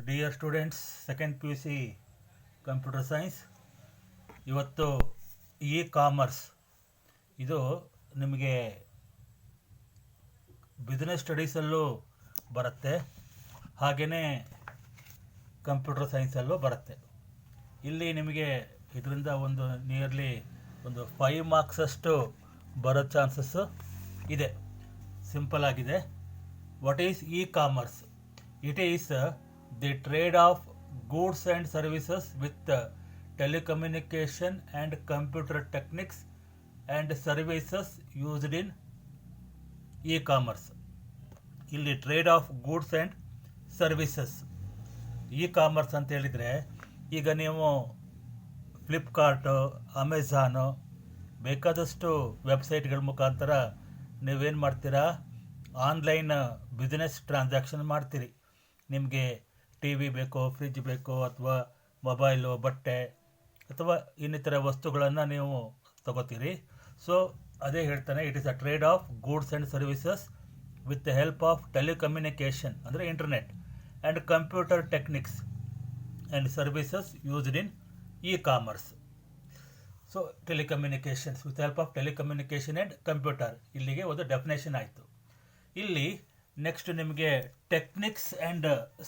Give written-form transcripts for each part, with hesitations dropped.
Dear students, second P U C computer science. ಇವತ್ತು E commerce ಇದು ನಿಮಗೆ business ಸ್ಟಡೀಸಲ್ಲೂ ಬರುತ್ತೆ, ಹಾಗೆಯೇ ಕಂಪ್ಯೂಟರ್ ಸೈನ್ಸಲ್ಲೂ ಬರುತ್ತೆ. ಇಲ್ಲಿ ನಿಮಗೆ ಇದರಿಂದ ಒಂದು ನಿಯರ್ಲಿ ಒಂದು 5 ಮಾರ್ಕ್ಸಷ್ಟು ಬರೋ ಚಾನ್ಸಸ್ಸು ಇದೆ. ಸಿಂಪಲ್ ಆಗಿದೆ. What is e commerce? It is the trade of goods and services with telecommunication and computer techniques and services used in e commerce. ಇಲ್ಲಿ trade of goods and services e commerce ಅಂತ ಹೇಳಿದರೆ, ಈಗ ನೀವು Flipkart, Amazon ಬೇಕಾದಷ್ಟು ವೆಬ್ಸೈಟ್ಗಳ ಮುಖಾಂತರ ನೀವೇನು ಮಾಡ್ತೀರಾ, online business transaction ಮಾಡ್ತೀರಿ. ನಿಮಗೆ ಟಿ ವಿ ಬೇಕೋ, ಫ್ರಿಜ್ ಬೇಕೋ, ಅಥವಾ ಮೊಬೈಲು, ಬಟ್ಟೆ ಅಥವಾ ಇನ್ನಿತರ ವಸ್ತುಗಳನ್ನು ನೀವು ತಗೋತೀರಿ. ಸೊ ಅದೇ ಹೇಳ್ತಾನೆ, it is a trade of goods and services with the help of telecommunication ಅಂದರೆ internet and computer techniques and services used in e commerce. So telecommunications with help of telecommunication and computer, ಇಲ್ಲಿಗೆ ಒಂದು definition ಆಯಿತು. ಇಲ್ಲಿ next ನಿಮಗೆ techniques and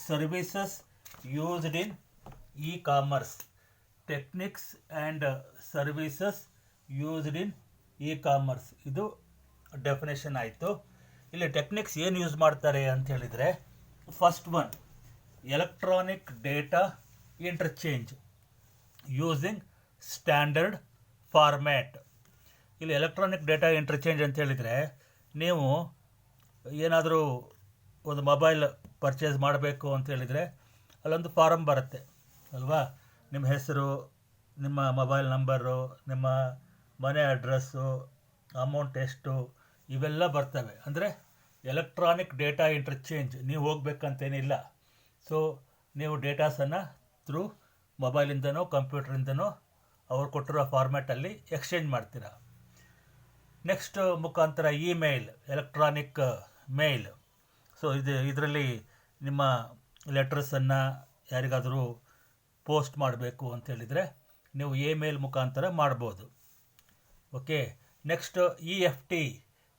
services used in e commerce. Techniques and services used in e commerce, ಇದು definition ಆಯಿತು. ಇಲ್ಲಿ techniques ಏನು use ಮಾಡ್ತಾರೆ ಅಂತ ಹೇಳಿದರೆ, first one electronic data interchange using standard format. ಇಲ್ಲಿ ಎಲೆಕ್ಟ್ರಾನಿಕ್ ಡೇಟಾ ಇಂಟರ್ಚೇಂಜ್ ಅಂತ ಹೇಳಿದರೆ, ನೀವು ಏನಾದರೂ ಒಂದು ಮೊಬೈಲ್ ಪರ್ಚೇಸ್ ಮಾಡಬೇಕು ಅಂತ ಹೇಳಿದರೆ ಅಲ್ಲೊಂದು ಫಾರಮ್ ಬರುತ್ತೆ ಅಲ್ವಾ. ನಿಮ್ಮ ಹೆಸರು, ನಿಮ್ಮ ಮೊಬೈಲ್ ನಂಬರು, ನಿಮ್ಮ ಮನೆ ಅಡ್ರೆಸ್ಸು, ಅಮೌಂಟ್ ಎಷ್ಟು, ಇವೆಲ್ಲ ಬರ್ತವೆ. ಅಂದರೆ ಎಲೆಕ್ಟ್ರಾನಿಕ್ ಡೇಟಾ ಇಂಟರ್ಚೇಂಜ್ ನೀವು ಹೋಗ್ಬೇಕಂತೇನಿಲ್ಲ. ಸೊ ನೀವು ಡೇಟಾಸನ್ನು ಥ್ರೂ ಮೊಬೈಲಿಂದನೋ ಕಂಪ್ಯೂಟ್ರಿಂದನೋ ಅವ್ರು ಕೊಟ್ಟಿರೋ ಫಾರ್ಮ್ಯಾಟಲ್ಲಿ ಎಕ್ಸ್ಚೇಂಜ್ ಮಾಡ್ತೀರಾ. ನೆಕ್ಸ್ಟ್ ಮುಖಾಂತರ ಇಮೇಲ್, ಎಲೆಕ್ಟ್ರಾನಿಕ್ ಮೇಲ್. ಸೊ ಇದರಲ್ಲಿ ನಿಮ್ಮ ಲೆಟರ್ಸನ್ನು ಯಾರಿಗಾದರೂ ಪೋಸ್ಟ್ ಮಾಡಬೇಕು ಅಂತೇಳಿದರೆ ನೀವು ಇಮೇಲ್ ಮುಖಾಂತರ ಮಾಡ್ಬೋದು. Okay. Next EFT,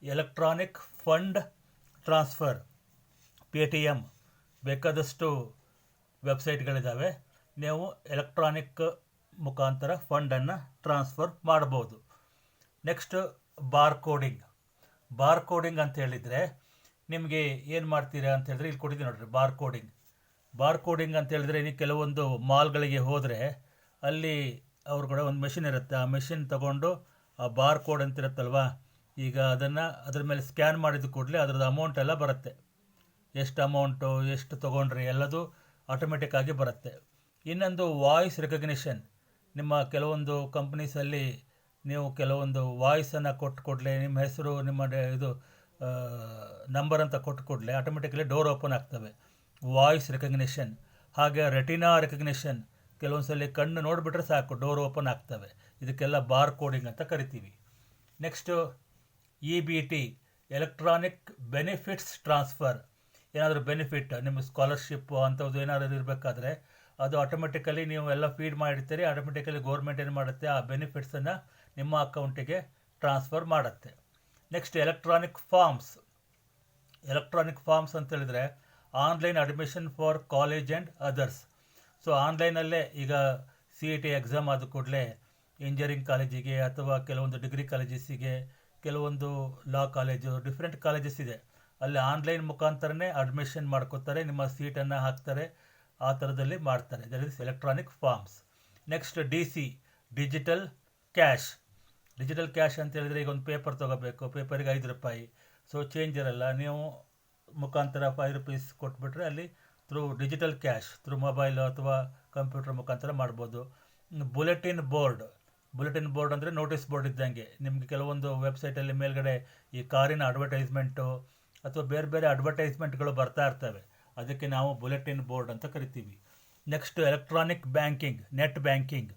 electronic fund transfer, Paytm, ಬೇಕಾದಷ್ಟು ವೆಬ್ಸೈಟ್ಗಳಿದ್ದಾವೆ. ನೀವು ಎಲೆಕ್ಟ್ರಾನಿಕ್ ಮುಖಾಂತರ ಫಂಡನ್ನು ಟ್ರಾನ್ಸ್ಫರ್ ಮಾಡ್ಬೋದು. ನೆಕ್ಸ್ಟ್ ಬಾರ್ಕೋಡಿಂಗ್. ಬಾರ್ಕೋಡಿಂಗ್ ಅಂತ ಹೇಳಿದರೆ ನಿಮಗೆ ಏನು ಮಾಡ್ತೀರಾ ಅಂತ ಹೇಳಿದ್ರೆ, ಇಲ್ಲಿ ಕೊಟ್ಟಿದ್ದೀನಿ ನೋಡಿರಿ ಬಾರ್ಕೋಡಿಂಗ್. ಬಾರ್ಕೋಡಿಂಗ್ ಅಂತ ಹೇಳಿದ್ರೆ, ನೀವು ಕೆಲವೊಂದು ಮಾಲ್ಗಳಿಗೆ ಹೋದರೆ ಅಲ್ಲಿ ಅವ್ರ ಕೂಡ ಒಂದು ಮೆಷಿನ್ ಇರುತ್ತೆ. ಆ ಮೆಷಿನ್ ತೊಗೊಂಡು ಆ ಬಾರ್ಕೋಡ್ ಅಂತ ಇರುತ್ತಲ್ವ, ಈಗ ಅದನ್ನು ಅದ್ರ ಮೇಲೆ ಸ್ಕ್ಯಾನ್ ಮಾಡಿದ ಕೂಡಲೇ ಅದರದ್ದು ಅಮೌಂಟ್ ಎಲ್ಲ ಬರುತ್ತೆ. ಎಷ್ಟು ಅಮೌಂಟು, ಎಷ್ಟು ತೊಗೊಂಡ್ರಿ ಎಲ್ಲದು ಆಟೋಮೆಟಿಕ್ ಆಗಿ ಬರುತ್ತೆ. ಇನ್ನೊಂದು ವಾಯ್ಸ್ ರೆಕಗ್ನಿಷನ್. ನಿಮ್ಮ ಕೆಲವೊಂದು ಕಂಪ್ನೀಸಲ್ಲಿ ನೀವು ಕೆಲವೊಂದು ವಾಯ್ಸನ್ನು ಕೊಟ್ಟು ಕೂಡಲೇ, ನಿಮ್ಮ ಹೆಸರು, ನಿಮ್ಮ ಇದು ನಂಬರ್ ಅಂತ ಕೊಟ್ಟು ಕೂಡಲೇ ಆಟೋಮೆಟಿಕಲಿ ಡೋರ್ ಓಪನ್ ಆಗ್ತವೆ. Voice recognition. ಹಾಗೆ ರೆಟಿನಾ ರೆಕಗ್ನಿಷನ್, ಕೆಲವೊಂದು ಸಲ ಕಣ್ಣು ನೋಡಿಬಿಟ್ರೆ ಸಾಕು ಡೋರ್ ಓಪನ್ ಆಗ್ತವೆ. ಇದಕ್ಕೆಲ್ಲ ಬಾರ್ ಕೋಡಿಂಗ್ ಅಂತ ಕರಿತೀವಿ. Next EBT, electronic benefits transfer. ಏನಾದರೂ ಬೆನಿಫಿಟ್, ನಿಮ್ಮ ಸ್ಕಾಲರ್ಶಿಪ್ಪು ಅಂಥದ್ದು ಏನಾದರೂ ಇರಬೇಕಾದ್ರೆ ಅದು ಆಟೋಮೆಟಿಕಲಿ ನೀವು ಎಲ್ಲ ಫೀಡ್ ಮಾಡಿರ್ತೀರಿ. ಆಟೋಮೆಟಿಕಲಿ ಗೌರ್ಮೆಂಟ್ ಏನು ಮಾಡುತ್ತೆ, ಆ ಬೆನಿಫಿಟ್ಸನ್ನು ನಿಮ್ಮ ಅಕೌಂಟಿಗೆ ಟ್ರಾನ್ಸ್ಫರ್ ಮಾಡುತ್ತೆ. Next electronic forms. Electronic forms ಅಂತ ಹೇಳಿದರೆ online admission for college and others. So ಆನ್ಲೈನಲ್ಲೇ ಈಗ CET ಎಕ್ಸಾಮ್ ಆದ ಕೂಡಲೇ ಇಂಜಿನಿಯರಿಂಗ್ ಕಾಲೇಜಿಗೆ ಅಥವಾ ಕೆಲವೊಂದು ಡಿಗ್ರಿ ಕಾಲೇಜಸ್ಸಿಗೆ, ಕೆಲವೊಂದು ಲಾ ಕಾಲೇಜು, ಡಿಫ್ರೆಂಟ್ ಕಾಲೇಜಸ್ ಇದೆ, ಅಲ್ಲಿ ಆನ್ಲೈನ್ ಮುಖಾಂತರನೇ ಅಡ್ಮಿಷನ್ ಮಾಡ್ಕೋತಾರೆ, ನಿಮ್ಮ ಸೀಟನ್ನು ಹಾಕ್ತಾರೆ, ಆ ಥರದಲ್ಲಿ ಮಾಡ್ತಾರೆ. That is electronic forms. Next DC, digital cash. Digital cash ಅಂತ ಹೇಳಿದರೆ, ಈಗ ಒಂದು ಪೇಪರ್ ತೊಗೋಬೇಕು, ಪೇಪರಿಗೆ 5 ರೂಪಾಯಿ. ಸೊ ಚೇಂಜ್ ಇರಲ್ಲ, ನೀವು ಮುಖಾಂತರ 5 ರೂಪೀಸ್ ಕೊಟ್ಬಿಟ್ರೆ ಅಲ್ಲಿ through digital cash through mobile ಅಥವಾ ಕಂಪ್ಯೂಟರ್ ಮುಖಾಂತರ ಮಾಡ್ಬೋದು. Bulletin board. ಬುಲೆಟಿನ್ ಬೋರ್ಡ್ ಅಂದರೆ ನೋಟಿಸ್ ಬೋರ್ಡ್ ಇದ್ದಂಗೆ. ನಿಮಗೆ ಕೆಲವೊಂದು ವೆಬ್ಸೈಟಲ್ಲಿ ಮೇಲ್ಗಡೆ ಈ ಕಾರಿನ ಅಡ್ವರ್ಟೈಸ್ಮೆಂಟು ಅಥವಾ ಬೇರೆ ಬೇರೆ ಅಡ್ವರ್ಟೈಸ್ಮೆಂಟ್ಗಳು ಬರ್ತಾ ಇರ್ತವೆ, ಅದಕ್ಕೆ ನಾವು ಬುಲೆಟಿನ್ ಬೋರ್ಡ್ ಅಂತ ಕರಿತೀವಿ. Next electronic banking, net banking.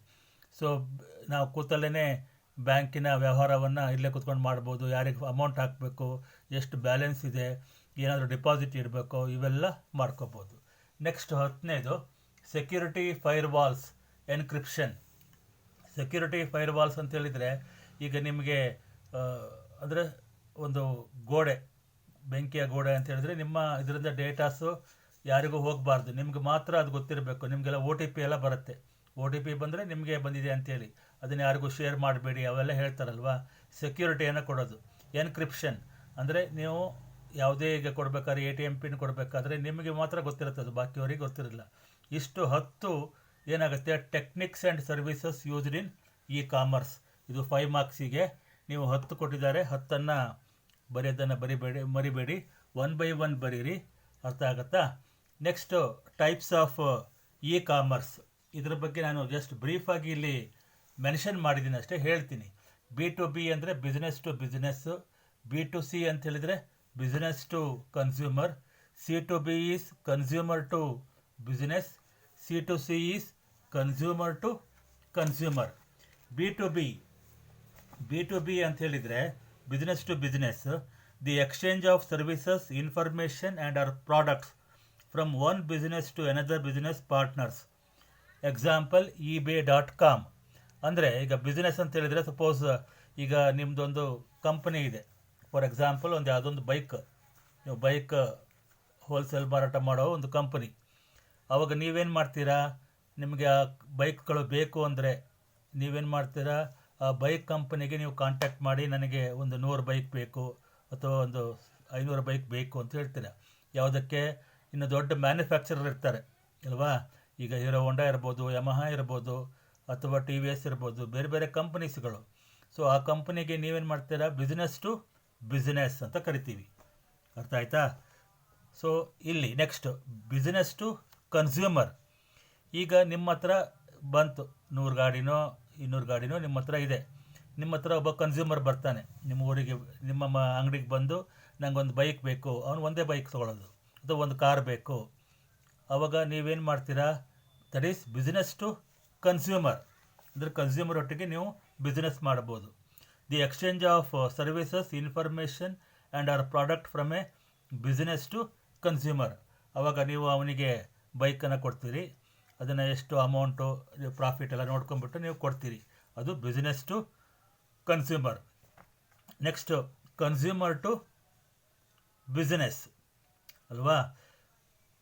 So ನಾವು ಕೂತಲ್ಲೇ ಬ್ಯಾಂಕಿನ ವ್ಯವಹಾರವನ್ನು ಇಲ್ಲೇ ಕೂತ್ಕೊಂಡು ಮಾಡ್ಬೋದು. ಯಾರಿಗೆ ಅಮೌಂಟ್ ಹಾಕಬೇಕು, ಎಷ್ಟು ಬ್ಯಾಲೆನ್ಸ್ ಇದೆ, ಏನಾದರೂ ಡಿಪಾಸಿಟ್ ಇಡಬೇಕು, ಇವೆಲ್ಲ ಮಾಡ್ಕೋಬೋದು. ನೆಕ್ಸ್ಟ್ 10ನೇದು security firewalls encryption. Security firewalls ಅಂತ ಹೇಳಿದರೆ, ಈಗ ನಿಮಗೆ ಅಂದರೆ ಒಂದು ಗೋಡೆ, ಬೆಂಕಿಯ ಗೋಡೆ ಅಂತ ಹೇಳಿದ್ರೆ ನಿಮ್ಮ ಇದರಿಂದ ಡೇಟಾಸು ಯಾರಿಗೂ ಹೋಗಬಾರ್ದು, ನಿಮ್ಗೆ ಮಾತ್ರ ಅದು ಗೊತ್ತಿರಬೇಕು. ನಿಮಗೆಲ್ಲ OTP ಎಲ್ಲ ಬರುತ್ತೆ. OTP ಬಂದರೆ ನಿಮಗೆ ಬಂದಿದೆ ಅಂತೇಳಿ ಅದನ್ನು ಯಾರಿಗೂ ಶೇರ್ ಮಾಡಬೇಡಿ ಅವೆಲ್ಲ ಹೇಳ್ತಾರಲ್ವಾ. ಸೆಕ್ಯೂರಿಟಿಯನ್ನು ಕೊಡೋದು. ಎನ್ಕ್ರಿಪ್ಷನ್ ಅಂದರೆ ನೀವು ಯಾವುದೇ ಈಗ ಕೊಡಬೇಕಾದ್ರೆ ATM ಪಿನ್ ಕೊಡಬೇಕಾದ್ರೆ ನಿಮಗೆ ಮಾತ್ರ ಗೊತ್ತಿರುತ್ತೆ, ಅದು ಬಾಕಿಯವರಿಗೆ ಗೊತ್ತಿರಲ್ಲ. ಇಷ್ಟು 10 ಏನಾಗುತ್ತೆ techniques and services used in commerce. ಇದು 5 ಮಾರ್ಕ್ಸಿಗೆ ನೀವು 10 ಕೊಟ್ಟಿದ್ದಾರೆ. 10ನ್ನು ಬರೆಯೋದನ್ನು ಮರಿಬೇಡಿ, 1 by 1 ಬರೀರಿ. ಅರ್ಥ ಆಗುತ್ತಾ? Next types of commerce. ಇದ್ರ ಬಗ್ಗೆ ನಾನು ಜಸ್ಟ್ ಬ್ರೀಫಾಗಿ ಇಲ್ಲಿ ಮೆನ್ಷನ್ ಮಾಡಿದ್ದೀನಿ ಅಷ್ಟೇ, ಹೇಳ್ತೀನಿ. B2B ಅಂದರೆ ಬಿಸ್ನೆಸ್ ಟು ಬಿಸ್ನೆಸ್ಸು, B2C ಅಂತ ಹೇಳಿದರೆ business to consumer, C2B is consumer to business, C2C is consumer to consumer. B2B ಅಂತ ಹೇಳಿದರೆ business to business, the exchange of services, information and or products from one business to another business partners. Example eBay.com. ಅಂದರೆ ಈಗ business ಅಂತ ಹೇಳಿದರೆ, suppose ಈಗ ನಿಮ್ಮದೊಂದು company ಇದೆ. For example ಒಂದು ಯಾವುದೊಂದು ನೀವು ಬೈಕ್ ಹೋಲ್ಸೇಲ್ ಮಾರಾಟ ಮಾಡೋ ಒಂದು ಕಂಪನಿ. ಆವಾಗ ನೀವೇನು ಮಾಡ್ತೀರಾ, ನಿಮಗೆ ಆ ಬೈಕ್ಗಳು ಬೇಕು ಅಂದರೆ ನೀವೇನು ಮಾಡ್ತೀರಾ, ಆ ಬೈಕ್ ಕಂಪನಿಗೆ ನೀವು ಕಾಂಟ್ಯಾಕ್ಟ್ ಮಾಡಿ ನನಗೆ ಒಂದು 100 ಬೈಕ್ ಬೇಕು ಅಥವಾ ಒಂದು 500 ಬೈಕ್ ಬೇಕು ಅಂತ ಹೇಳ್ತೀರಾ. ಯಾವುದಕ್ಕೆ? ಇನ್ನು ದೊಡ್ಡ ಮ್ಯಾನುಫ್ಯಾಕ್ಚರರ್ ಇರ್ತಾರೆ ಅಲ್ವಾ, ಈಗ ಹೀರೋ ಹೋಂಡಾ ಇರ್ಬೋದು, ಯಮಹಾ ಇರ್ಬೋದು, ಅಥವಾ TVS ಇರ್ಬೋದು, ಬೇರೆ ಬೇರೆ ಕಂಪನೀಸ್ಗಳು. ಸೊ ಆ ಕಂಪನಿಗೆ ನೀವೇನು ಮಾಡ್ತೀರಾ, ಬಿಸ್ನೆಸ್ ಟು ಬಿಸ್ನೆಸ್ ಅಂತ ಕರಿತೀವಿ. ಅರ್ಥ ಆಯ್ತಾ? ಸೊ ಇಲ್ಲಿ ನೆಕ್ಸ್ಟ್ ಬಿಸ್ನೆಸ್ ಟು ಕನ್ಸ್ಯೂಮರ್. ಈಗ ನಿಮ್ಮ ಹತ್ರ ಬಂತು 100 ಗಾಡಿನೋ 200 ಗಾಡಿನೋ ನಿಮ್ಮ ಹತ್ರ ಇದೆ. ನಿಮ್ಮ ಹತ್ರ ಒಬ್ಬ ಕನ್ಸ್ಯೂಮರ್ ಬರ್ತಾನೆ ನಿಮ್ಮ ಊರಿಗೆ, ನಿಮ್ಮ ಅಂಗಡಿಗೆ ಬಂದು ನನಗೊಂದು ಬೈಕ್ ಬೇಕು, ಅವನು ಒಂದೇ ಬೈಕ್ ತೊಗೊಳ್ಳೋದು ಅಥವಾ ಒಂದು ಕಾರ್ ಬೇಕು. ಆವಾಗ ನೀವೇನು ಮಾಡ್ತೀರಾ, that is business to consumer. ಅಂದರೆ ಕನ್ಸ್ಯೂಮರ್ ಒಟ್ಟಿಗೆ ನೀವು ಬಿಸ್ನೆಸ್ ಮಾಡ್ಬೋದು. The exchange of services, information and or product from a business to consumer. ಆವಾಗ ನೀವು ಅವನಿಗೆ ಬೈಕನ್ನು ಕೊಡ್ತೀರಿ, ಅದನ್ನು ಎಷ್ಟು ಅಮೌಂಟು ಪ್ರಾಫಿಟ್ ಎಲ್ಲ ನೋಡ್ಕೊಂಬಿಟ್ಟು ನೀವು ಕೊಡ್ತೀರಿ. ಅದು business to consumer. Next consumer to business ಅಲ್ವಾ.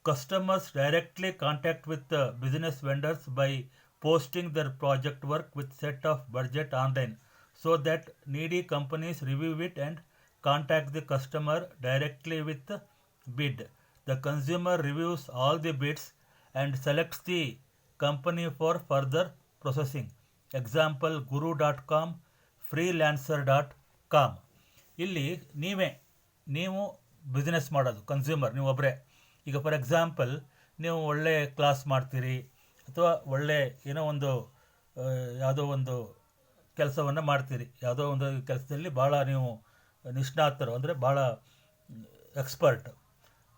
Customers directly contact with business vendors by posting their project work with set of budget online, so that needy companies review it and contact the customer directly with bid. The consumer reviews all the bids and selects the company for further processing. Example guru.com, freelancer.com. ಇಲ್ಲಿ ನೀವು business ಮಾಡೋದು consumer ನೀವು ಒಬ್ಬರೇ. ಈಗ for example ನೀವು ಒಳ್ಳೆ class ಮಾಡ್ತೀರಿ ಅಥವಾ ಒಳ್ಳೆ ಏನೋ ಒಂದು ಯಾವುದೋ ಒಂದು ಕೆಲಸವನ್ನು ಮಾಡ್ತೀರಿ, ಯಾವುದೋ ಒಂದು ಕೆಲಸದಲ್ಲಿ ಭಾಳ ನೀವು ನಿಷ್ಣಾತರು, ಅಂದರೆ ಭಾಳ ಎಕ್ಸ್ಪರ್ಟ್.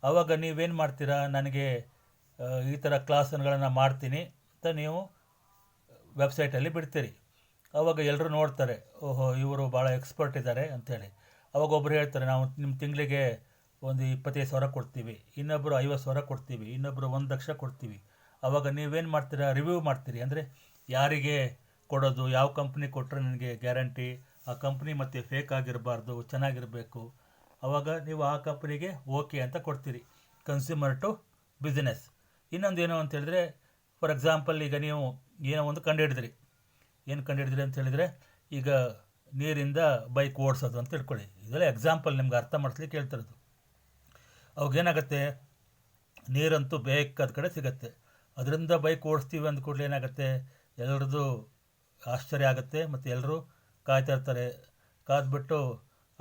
ಆವಾಗ ನೀವೇನು ಮಾಡ್ತೀರಾ, ನನಗೆ ಈ ಥರ ಕ್ಲಾಸ್ಗಳನ್ನು ಮಾಡ್ತೀನಿ ಅಂತ ನೀವು ವೆಬ್ಸೈಟಲ್ಲಿ ಬಿಡ್ತೀರಿ. ಆವಾಗ ಎಲ್ಲರೂ ನೋಡ್ತಾರೆ, ಓಹೋ ಇವರು ಭಾಳ ಎಕ್ಸ್ಪರ್ಟ್ ಇದ್ದಾರೆ ಅಂಥೇಳಿ. ಆವಾಗ ಒಬ್ಬರು ಹೇಳ್ತಾರೆ, ನಾವು ನಿಮ್ಮ ತಿಂಗಳಿಗೆ ಒಂದು 25,000 ಕೊಡ್ತೀವಿ, ಇನ್ನೊಬ್ಬರು 50,000 ಕೊಡ್ತೀವಿ, ಇನ್ನೊಬ್ಬರು 1 ಲಕ್ಷ ಕೊಡ್ತೀವಿ. ಆವಾಗ ನೀವೇನು ಮಾಡ್ತೀರಾ, ರಿವ್ಯೂ ಮಾಡ್ತೀರಿ. ಅಂದರೆ ಯಾರಿಗೆ ಕೊಡೋದು, ಯಾವ ಕಂಪ್ನಿ ಕೊಟ್ಟರೆ ನನಗೆ ಗ್ಯಾರಂಟಿ, ಆ ಕಂಪ್ನಿ ಮತ್ತು ಫೇಕ್ ಆಗಿರಬಾರ್ದು, ಚೆನ್ನಾಗಿರಬೇಕು. ಆವಾಗ ನೀವು ಆ ಕಂಪ್ನಿಗೆ ಓಕೆ ಅಂತ ಕೊಡ್ತೀರಿ. Consumer to business. ಇನ್ನೊಂದು ಏನು ಅಂತ ಹೇಳಿದ್ರೆ, ಫಾರ್ ಎಕ್ಸಾಂಪಲ್ ಈಗ ನೀವು ಏನೋ ಒಂದು ಕಂಡುಹಿಡಿದ್ರಿ. ಏನು ಕಂಡುಹಿಡಿದ್ರಿ ಅಂತ ಹೇಳಿದರೆ, ಈಗ ನೀರಿಂದ ಬೈಕ್ ಓಡಿಸೋದು ಅಂತ ತಿಳ್ಕೊಳ್ಳಿ. ಇದೆಲ್ಲ ಎಕ್ಸಾಂಪಲ್ ನಿಮ್ಗೆ ಅರ್ಥ ಮಾಡಿಸ್ಲಿಕ್ಕೆ ಹೇಳ್ತಿರೋದು. ಅವಾಗೇನಾಗುತ್ತೆ, ನೀರಂತೂ ಬೇಕಾದ ಕಡೆ ಸಿಗುತ್ತೆ. ಅದರಿಂದ ಬೈಕ್ ಓಡಿಸ್ತೀವಿ ಅಂದ ಕೂಡಲೇ ಏನಾಗುತ್ತೆ, ಎಲ್ಲರದ್ದು ಆಶ್ಚರ್ಯ ಆಗುತ್ತೆ ಮತ್ತು ಎಲ್ಲರೂ ಕಾಯ್ತಾ ಇರ್ತಾರೆ. ಕಾದ್ಬಿಟ್ಟು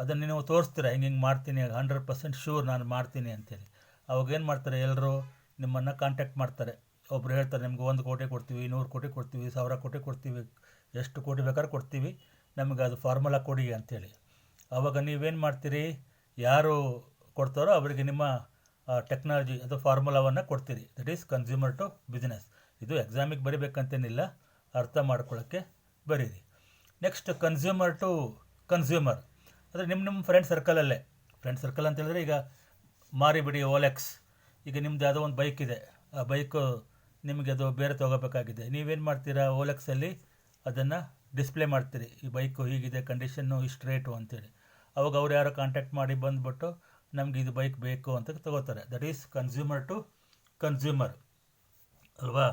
ಅದನ್ನು ನೀವು ತೋರಿಸ್ತೀರ, ಹಿಂಗೆ ಮಾಡ್ತೀನಿ, 100% ಶೂರ್ ನಾನು ಮಾಡ್ತೀನಿ ಅಂತೇಳಿ. ಅವಾಗ ಏನು ಮಾಡ್ತಾರೆ, ಎಲ್ಲರೂ ನಿಮ್ಮನ್ನು ಕಾಂಟ್ಯಾಕ್ಟ್ ಮಾಡ್ತಾರೆ. ಒಬ್ಬರು ಹೇಳ್ತಾರೆ, ನಿಮ್ಗೆ 1 ಕೋಟಿ ಕೊಡ್ತೀವಿ, 100 ಕೋಟಿ ಕೊಡ್ತೀವಿ, 1000 ಕೋಟಿ ಕೊಡ್ತೀವಿ, ಎಷ್ಟು ಕೋಟಿ ಬೇಕಾದ್ರೂ ಕೊಡ್ತೀವಿ, ನಮಗೆ ಅದು ಫಾರ್ಮುಲಾ ಕೊಡಿ ಅಂಥೇಳಿ. ಆವಾಗ ನೀವೇನು ಮಾಡ್ತೀರಿ, ಯಾರು ಕೊಡ್ತಾರೋ ಅವರಿಗೆ ನಿಮ್ಮ ಟೆಕ್ನಾಲಜಿ ಅಥವಾ ಫಾರ್ಮುಲಾವನ್ನು ಕೊಡ್ತೀರಿ. That is consumer to business. ಇದು ಎಕ್ಸಾಮಿಗೆ ಬರೀಬೇಕಂತೇನಿಲ್ಲ, ಅರ್ಥ ಮಾಡ್ಕೊಳ್ಳೋಕ್ಕೆ ಬರೀರಿ. ನೆಕ್ಸ್ಟ್ ಕನ್ಸ್ಯೂಮರ್ ಟು ಕನ್ಸ್ಯೂಮರ್ ಅಂದರೆ ನಿಮ್ಮ ಫ್ರೆಂಡ್ ಸರ್ಕಲಲ್ಲೇ. ಫ್ರೆಂಡ್ ಸರ್ಕಲ್ ಅಂತ ಹೇಳಿದ್ರೆ, ಈಗ ಮಾರಿಬಿಡಿ OLX. ಈಗ ನಿಮ್ದು ಯಾವುದೋ ಒಂದು ಬೈಕ್ ಇದೆ, ಆ ಬೈಕು ನಿಮಗೆ ಅದು ಬೇರೆ ತೊಗೋಬೇಕಾಗಿದೆ, ನೀವೇನು ಮಾಡ್ತೀರಾ, ಓಲೆಕ್ಸಲ್ಲಿ ಅದನ್ನು ಡಿಸ್ಪ್ಲೇ ಮಾಡ್ತೀರಿ, ಈ ಬೈಕು ಹೀಗಿದೆ, ಕಂಡೀಷನ್ನು ಇಷ್ಟು ರೇಟು ಅಂತೇಳಿ. ಅವಾಗ ಅವ್ರು ಯಾರೋ ಕಾಂಟ್ಯಾಕ್ಟ್ ಮಾಡಿ ಬಂದುಬಿಟ್ಟು ನಮ್ಗೆ ಇದು ಬೈಕ್ ಬೇಕು ಅಂತ ತೊಗೋತಾರೆ. That is consumer to consumer ಅಲ್ವಾ.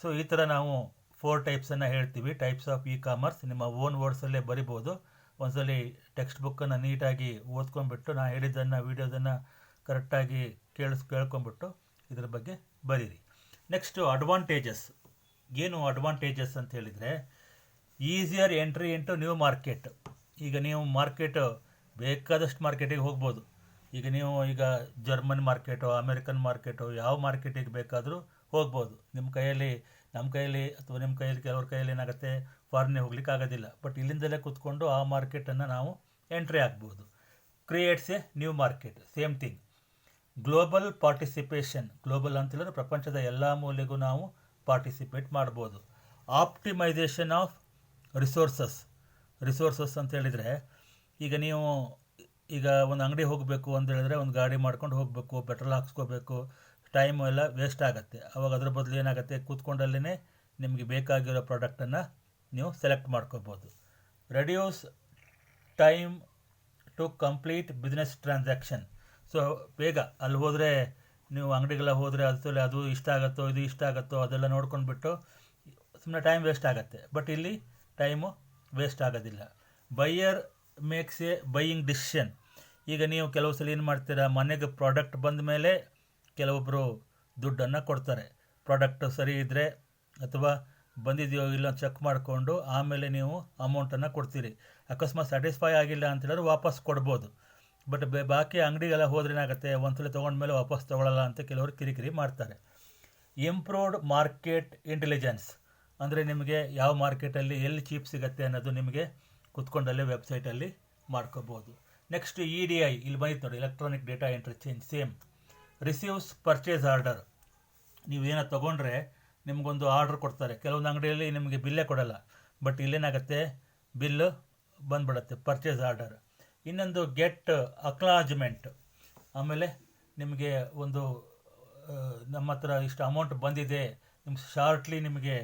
ಸೊ ಈ ಥರ ನಾವು 4 ಟೈಪ್ಸನ್ನು ಹೇಳ್ತೀವಿ, ಟೈಪ್ಸ್ ಆಫ್ ಇ ಕಾಮರ್ಸ್. ನಿಮ್ಮ ಓನ್ ವರ್ಡ್ಸಲ್ಲೇ ಬರಿಬೋದು. ಒಂದ್ಸಲಿ ಟೆಕ್ಸ್ಟ್ ಬುಕ್ಕನ್ನು ನೀಟಾಗಿ ಓದ್ಕೊಂಡ್ಬಿಟ್ಟು ನಾ ಹೇಳಿದ್ದನ್ನು ವೀಡಿಯೋದನ್ನು ಕರೆಕ್ಟಾಗಿ ಕೇಳ್ಕೊಂಬಿಟ್ಟು ಇದ್ರ ಬಗ್ಗೆ ಬರೀರಿ. Next advantages. ಏನು ಅಡ್ವಾಂಟೇಜಸ್ ಅಂತ ಹೇಳಿದರೆ, easier entry into new market. ಈಗ ನೀವು ಮಾರ್ಕೆಟು ಬೇಕಾದಷ್ಟು ಮಾರ್ಕೆಟಿಗೆ ಹೋಗ್ಬೋದು. ಈಗ ಜರ್ಮನ್ ಮಾರ್ಕೆಟು, ಅಮೇರಿಕನ್ ಮಾರ್ಕೆಟು, ಯಾವ ಮಾರ್ಕೆಟಿಗೆ ಬೇಕಾದರೂ ಹೋಗ್ಬೋದು. ನಮ್ಮ ಕೈಯಲ್ಲಿ ಅಥವಾ ನಿಮ್ಮ ಕೈಯಲ್ಲಿ, ಕೆಲವ್ರ ಕೈಯಲ್ಲಿ ಏನಾಗುತ್ತೆ, ಫಾರಿನ್ಗೆ ಹೋಗ್ಲಿಕ್ಕೆ ಆಗೋದಿಲ್ಲ. ಬಟ್ ಇಲ್ಲಿಂದಲೇ ಕೂತ್ಕೊಂಡು ಆ ಮಾರ್ಕೆಟನ್ನು ನಾವು ಎಂಟ್ರಿ ಆಗ್ಬೋದು. Creates A new market. Same thing. Global participation. Global ಅಂತೇಳಿದ್ರೆ ಪ್ರಪಂಚದ ಎಲ್ಲ ಮೂಲೆಗೂ ನಾವು ಪಾರ್ಟಿಸಿಪೇಟ್ ಮಾಡ್ಬೋದು. ಆಪ್ಟಿಮೈಸೇಷನ್ ಆಫ್ ರಿಸೋರ್ಸಸ್ ಅಂತ ಹೇಳಿದರೆ, ಈಗ ಒಂದು ಅಂಗಡಿ ಹೋಗಬೇಕು ಅಂತ ಹೇಳಿದ್ರೆ ಒಂದು ಗಾಡಿ ಮಾಡ್ಕೊಂಡು ಹೋಗಬೇಕು, ಪೆಟ್ರೋಲ್ ಹಾಕ್ಸ್ಕೋಬೇಕು, ಟೈಮು ಎಲ್ಲ ವೇಸ್ಟ್ ಆಗುತ್ತೆ. ಅವಾಗ ಅದ್ರ ಬದಲು ಏನಾಗುತ್ತೆ, ಕೂತ್ಕೊಂಡಲ್ಲೇ ನಿಮಗೆ ಬೇಕಾಗಿರೋ ಪ್ರಾಡಕ್ಟನ್ನು ನೀವು ಸೆಲೆಕ್ಟ್ ಮಾಡ್ಕೋಬೋದು. Reduce time to complete business transaction. So ಬೇಗ ಅಲ್ಲಿ ಹೋದರೆ, ನೀವು ಅಂಗಡಿಗೆಲ್ಲ ಹೋದರೆ ಅದು ಇಷ್ಟ ಆಗುತ್ತೋ ಇದು ಇಷ್ಟ ಆಗುತ್ತೋ ಅದೆಲ್ಲ ನೋಡ್ಕೊಂಡ್ಬಿಟ್ಟು ಸುಮ್ಮನೆ ಟೈಮ್ ವೇಸ್ಟ್ ಆಗುತ್ತೆ. ಬಟ್ ಇಲ್ಲಿ ಟೈಮು ವೇಸ್ಟ್ ಆಗೋದಿಲ್ಲ. Buyer makes A buying decision. ಈಗ ನೀವು ಕೆಲವು ಸಲ ಏನು ಮಾಡ್ತೀರಾ, ಮನೆಗೆ ಪ್ರಾಡಕ್ಟ್ ಬಂದ ಮೇಲೆ ಕೆಲವೊಬ್ಬರು ದುಡ್ಡನ್ನು ಕೊಡ್ತಾರೆ. ಪ್ರಾಡಕ್ಟ್ ಸರಿ ಇದ್ದರೆ ಅಥವಾ ಬಂದಿದೆಯೋ ಇಲ್ಲ ಚೆಕ್ ಮಾಡಿಕೊಂಡು ಆಮೇಲೆ ನೀವು ಅಮೌಂಟನ್ನು ಕೊಡ್ತೀರಿ. ಅಕಸ್ಮಾತ್ ಸ್ಯಾಟಿಸ್ಫೈ ಆಗಿಲ್ಲ ಅಂತ ಹೇಳಿದ್ರೆ ವಾಪಸ್ ಕೊಡ್ಬೋದು. ಬಟ್ ಬಾಕಿ ಅಂಗಡಿಗೆಲ್ಲ ಹೋದ್ರೆ ಏನಾಗುತ್ತೆ, ಒಂದ್ಸಲ ತೊಗೊಂಡ್ಮೇಲೆ ವಾಪಸ್ ತೊಗೊಳ್ಳಲ್ಲ ಅಂತ ಕೆಲವರು ಕಿರಿಕಿರಿ ಮಾಡ್ತಾರೆ. ಇಂಪ್ರೂವ್ಡ್ ಮಾರ್ಕೆಟ್ ಇಂಟೆಲಿಜೆನ್ಸ್ ಅಂದರೆ ನಿಮಗೆ ಯಾವ ಮಾರ್ಕೆಟಲ್ಲಿ ಎಲ್ಲಿ ಚೀಪ್ ಸಿಗುತ್ತೆ ಅನ್ನೋದು ನಿಮಗೆ ಕುತ್ಕೊಂಡಲ್ಲೇ ವೆಬ್ಸೈಟಲ್ಲಿ ಮಾಡ್ಕೋಬೋದು. ನೆಕ್ಸ್ಟ್ EDI, ಇಲ್ಲಿ ಬಂದಿತ್ತು ನೋಡಿ, electronic data interchange. Same. Receives purchase order. ನೀವೇನೋ ತೊಗೊಂಡ್ರೆ ನಿಮಗೊಂದು ಆರ್ಡ್ರ್ ಕೊಡ್ತಾರೆ. ಕೆಲವೊಂದು ಅಂಗಡಿಯಲ್ಲಿ ನಿಮಗೆ ಬಿಲ್ಲೇ ಕೊಡಲ್ಲ, ಬಟ್ ಇಲ್ಲೇನಾಗುತ್ತೆ, ಬಿಲ್ಲು ಬಂದ್ಬಿಡುತ್ತೆ, ಪರ್ಚೇಸ್ ಆರ್ಡರ್. ಇನ್ನೊಂದು ಗೆಟ್ ಅಕ್ನಾಲಜ್ಮೆಂಟ್. ಆಮೇಲೆ ನಿಮಗೆ ಒಂದು ನಮ್ಮ ಹತ್ರ ಇಷ್ಟು ಅಮೌಂಟ್ ಬಂದಿದೆ, ಶಾರ್ಟ್ಲಿ ನಿಮಗೆ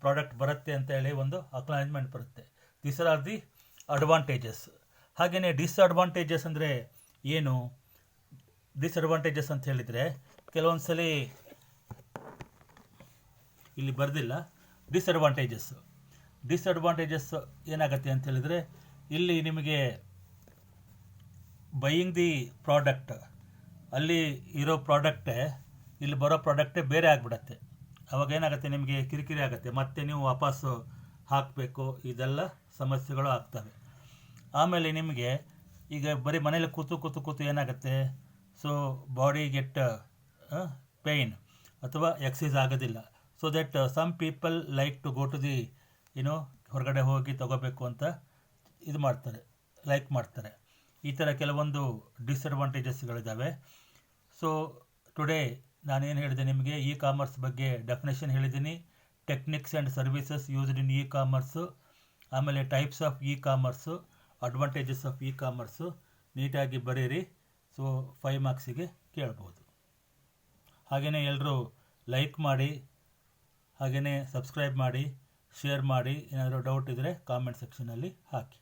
ಪ್ರಾಡಕ್ಟ್ ಬರುತ್ತೆ ಅಂತ ಹೇಳಿ ಒಂದು ಅಕ್ನಾಲಜ್ಮೆಂಟ್ ಬರುತ್ತೆ. These are the advantages. ಹಾಗೆಯೇ ಡಿಸ್ಅಡ್ವಾಂಟೇಜಸ್ ಅಂದರೆ ಏನು? ಡಿಸ್ಅಡ್ವಾಂಟೇಜಸ್ ಅಂತ ಹೇಳಿದರೆ, ಕೆಲವೊಂದು ಸಲ ಇಲ್ಲಿ ಬರೆದಿಲ್ಲ. ಡಿಸ್ಅಡ್ವಾಂಟೇಜಸ್ ಏನಾಗುತ್ತೆ ಅಂತ ಹೇಳಿದರೆ, ಇಲ್ಲಿ ನಿಮಗೆ ಬೈಯಿಂಗ್ ದಿ ಪ್ರಾಡಕ್ಟ್, ಅಲ್ಲಿ ಇರೋ ಪ್ರಾಡಕ್ಟೇ ಇಲ್ಲಿ ಬರೋ ಪ್ರಾಡಕ್ಟೇ ಬೇರೆ ಆಗಿಬಿಡತ್ತೆ. ಅವಾಗ ಏನಾಗುತ್ತೆ, ನಿಮಗೆ ಕಿರಿಕಿರಿ ಆಗುತ್ತೆ, ಮತ್ತೆ ನೀವು ವಾಪಸ್ಸು ಹಾಕಬೇಕು, ಇದೆಲ್ಲ ಸಮಸ್ಯೆಗಳು ಆಗ್ತವೆ. ಆಮೇಲೆ ನಿಮಗೆ ಈಗ ಬರೀ ಮನೇಲಿ ಕೂತು ಏನಾಗುತ್ತೆ, ಸೊ ಬಾಡಿ ಗೆಟ್ ಪೇಯ್ನ್ ಅಥವಾ ಎಕ್ಸಸೈಸ್ ಆಗೋದಿಲ್ಲ. So that some people like to go to the ಹೊರಗಡೆ ಹೋಗಿ ತಗೋಬೇಕು ಅಂತ ಲೈಕ್ ಮಾಡ್ತಾರೆ. ಈ ಥರ ಕೆಲವೊಂದು ಡಿಸ್ಅಡ್ವಾಂಟೇಜಸ್ಗಳಿದ್ದಾವೆ. ಸೊ ಟುಡೇ ನಾನೇನು ಹೇಳಿದೆ ನಿಮಗೆ, ಇ ಕಾಮರ್ಸ್ ಬಗ್ಗೆ ಡೆಫಿನೇಷನ್ ಹೇಳಿದ್ದೀನಿ, techniques and services used in e commerce, ಆಮೇಲೆ types of e commerce, advantages of e commerce ನೀಟಾಗಿ ಬರೀರಿ. ಸೊ 5 ಮಾರ್ಕ್ಸಿಗೆ ಕೇಳ್ಬೋದು. ಹಾಗೆಯೇ ಎಲ್ಲರೂ ಲೈಕ್ ಮಾಡಿ, ಹಾಗೆಯೇ ಸಬ್ಸ್ಕ್ರೈಬ್ ಮಾಡಿ, ಶೇರ್ ಮಾಡಿ. ಏನಾದರೂ ಡೌಟ್ ಇದ್ದರೆ ಕಾಮೆಂಟ್ ಸೆಕ್ಷನಲ್ಲಿ ಹಾಕಿ.